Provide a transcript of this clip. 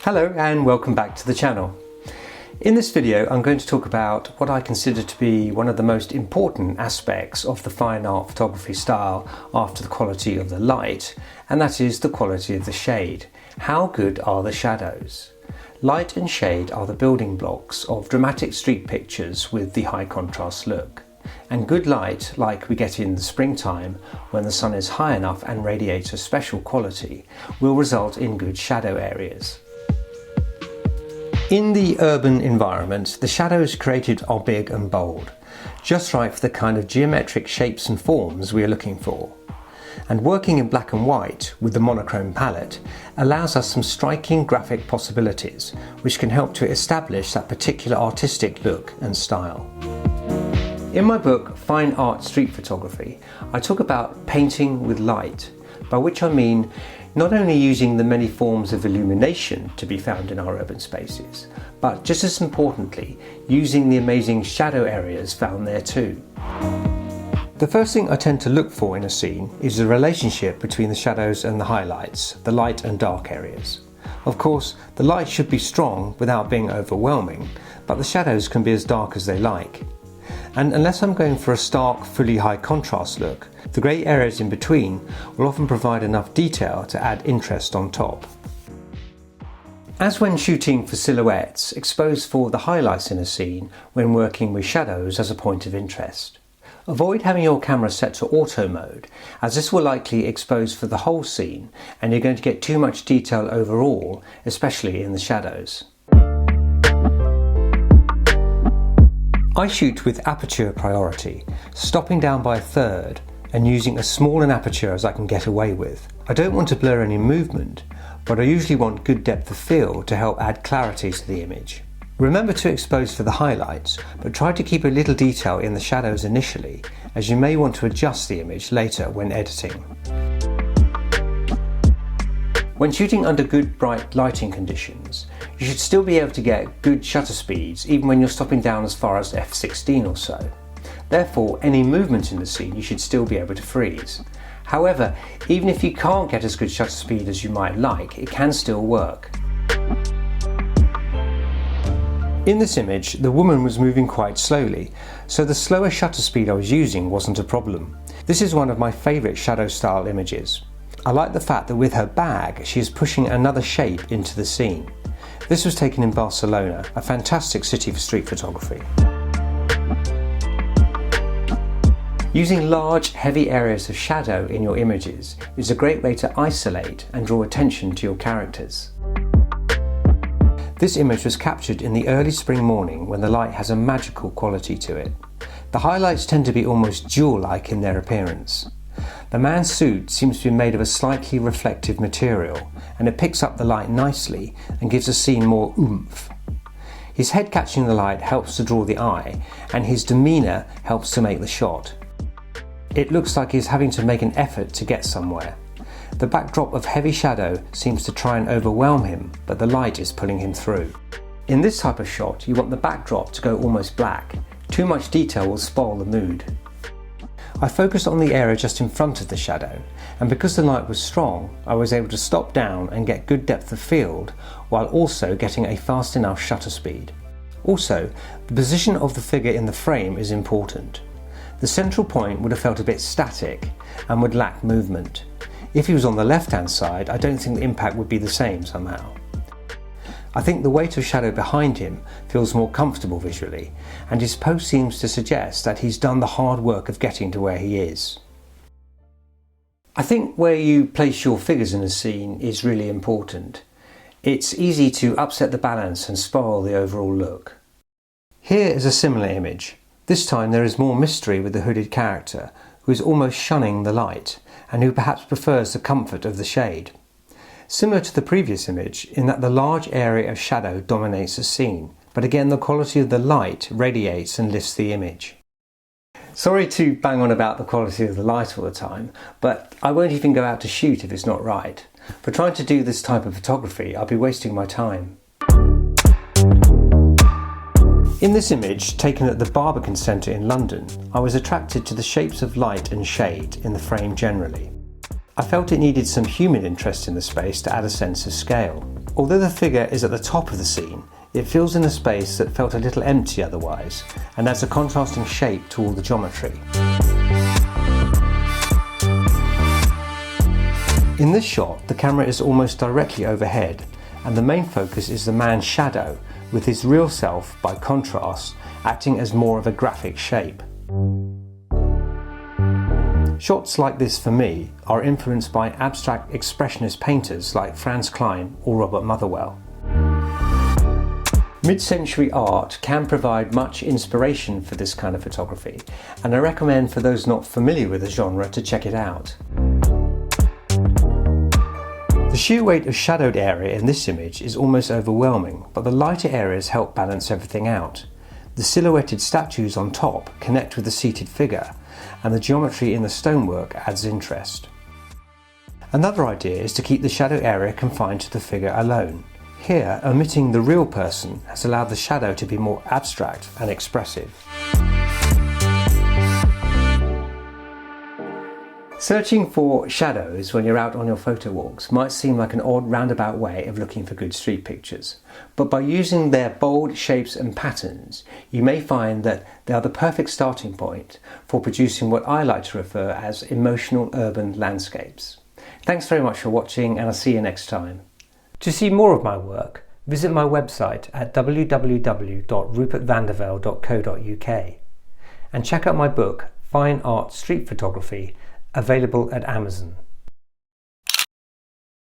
Hello and welcome back to the channel. In this video I'm going to talk about what I consider to be one of the most important aspects of the fine art photography style after the quality of the light, and that is the quality of the shade. How good are the shadows? Light and shade are the building blocks of dramatic street pictures with the high contrast look. And good light, like we get in the springtime when the sun is high enough and radiates a special quality, will result in good shadow areas. In the urban environment, the shadows created are big and bold, just right for the kind of geometric shapes and forms we are looking for. And working in black and white with the monochrome palette allows us some striking graphic possibilities, which can help to establish that particular artistic look and style. In my book, Fine Art Street Photography, I talk about painting with light, by which I mean not only using the many forms of illumination to be found in our urban spaces, but just as importantly, using the amazing shadow areas found there too. The first thing I tend to look for in a scene is the relationship between the shadows and the highlights, the light and dark areas. Of course, the light should be strong without being overwhelming, but the shadows can be as dark as they like. And unless I'm going for a stark, fully high contrast look, the grey areas in between will often provide enough detail to add interest on top. As when shooting for silhouettes, expose for the highlights in a scene when working with shadows as a point of interest. Avoid having your camera set to auto mode, as this will likely expose for the whole scene and you're going to get too much detail overall, especially in the shadows. I shoot with aperture priority, stopping down by a third and using as small an aperture as I can get away with. I don't want to blur any movement, but I usually want good depth of field to help add clarity to the image. Remember to expose for the highlights, but try to keep a little detail in the shadows initially, as you may want to adjust the image later when editing. When shooting under good bright lighting conditions, you should still be able to get good shutter speeds even when you're stopping down as far as f16 or so. Therefore, any movement in the scene you should still be able to freeze. However, even if you can't get as good shutter speed as you might like, it can still work. In this image, the woman was moving quite slowly, so the slower shutter speed I was using wasn't a problem. This is one of my favourite shadow style images. I like the fact that with her bag, she is pushing another shape into the scene. This was taken in Barcelona, a fantastic city for street photography. Using large, heavy areas of shadow in your images is a great way to isolate and draw attention to your characters. This image was captured in the early spring morning when the light has a magical quality to it. The highlights tend to be almost jewel-like in their appearance. The man's suit seems to be made of a slightly reflective material, and it picks up the light nicely and gives the scene more oomph. His head catching the light helps to draw the eye, and his demeanour helps to make the shot. It looks like he's having to make an effort to get somewhere. The backdrop of heavy shadow seems to try and overwhelm him, but the light is pulling him through. In this type of shot, you want the backdrop to go almost black. Too much detail will spoil the mood. I focused on the area just in front of the shadow, and because the light was strong, I was able to stop down and get good depth of field while also getting a fast enough shutter speed. Also, the position of the figure in the frame is important. The central point would have felt a bit static and would lack movement. If he was on the left-hand side, I don't think the impact would be the same somehow. I think the weight of shadow behind him feels more comfortable visually, and his pose seems to suggest that he's done the hard work of getting to where he is. I think where you place your figures in a scene is really important. It's easy to upset the balance and spoil the overall look. Here is a similar image. This time there is more mystery with the hooded character, who is almost shunning the light, and who perhaps prefers the comfort of the shade. Similar to the previous image in that the large area of shadow dominates the scene, but again the quality of the light radiates and lifts the image. Sorry to bang on about the quality of the light all the time, but I won't even go out to shoot if it's not right. For trying to do this type of photography, I'll be wasting my time. In this image, taken at the Barbican Centre in London, I was attracted to the shapes of light and shade in the frame generally. I felt it needed some human interest in the space to add a sense of scale. Although the figure is at the top of the scene, it fills in a space that felt a little empty otherwise, and adds a contrasting shape to all the geometry. In this shot, the camera is almost directly overhead, and the main focus is the man's shadow, with his real self, by contrast, acting as more of a graphic shape. Shots like this, for me, are influenced by abstract expressionist painters like Franz Kline or Robert Motherwell. Mid-century art can provide much inspiration for this kind of photography, and I recommend for those not familiar with the genre to check it out. The sheer weight of shadowed area in this image is almost overwhelming, but the lighter areas help balance everything out. The silhouetted statues on top connect with the seated figure, and the geometry in the stonework adds interest. Another idea is to keep the shadow area confined to the figure alone. Here, omitting the real person has allowed the shadow to be more abstract and expressive. Searching for shadows when you're out on your photo walks might seem like an odd roundabout way of looking for good street pictures, but by using their bold shapes and patterns, you may find that they are the perfect starting point for producing what I like to refer as emotional urban landscapes. Thanks very much for watching, and I'll see you next time. To see more of my work, visit my website at www.rupertvandervelde.co.uk and check out my book, Fine Art Street Photography, available at Amazon.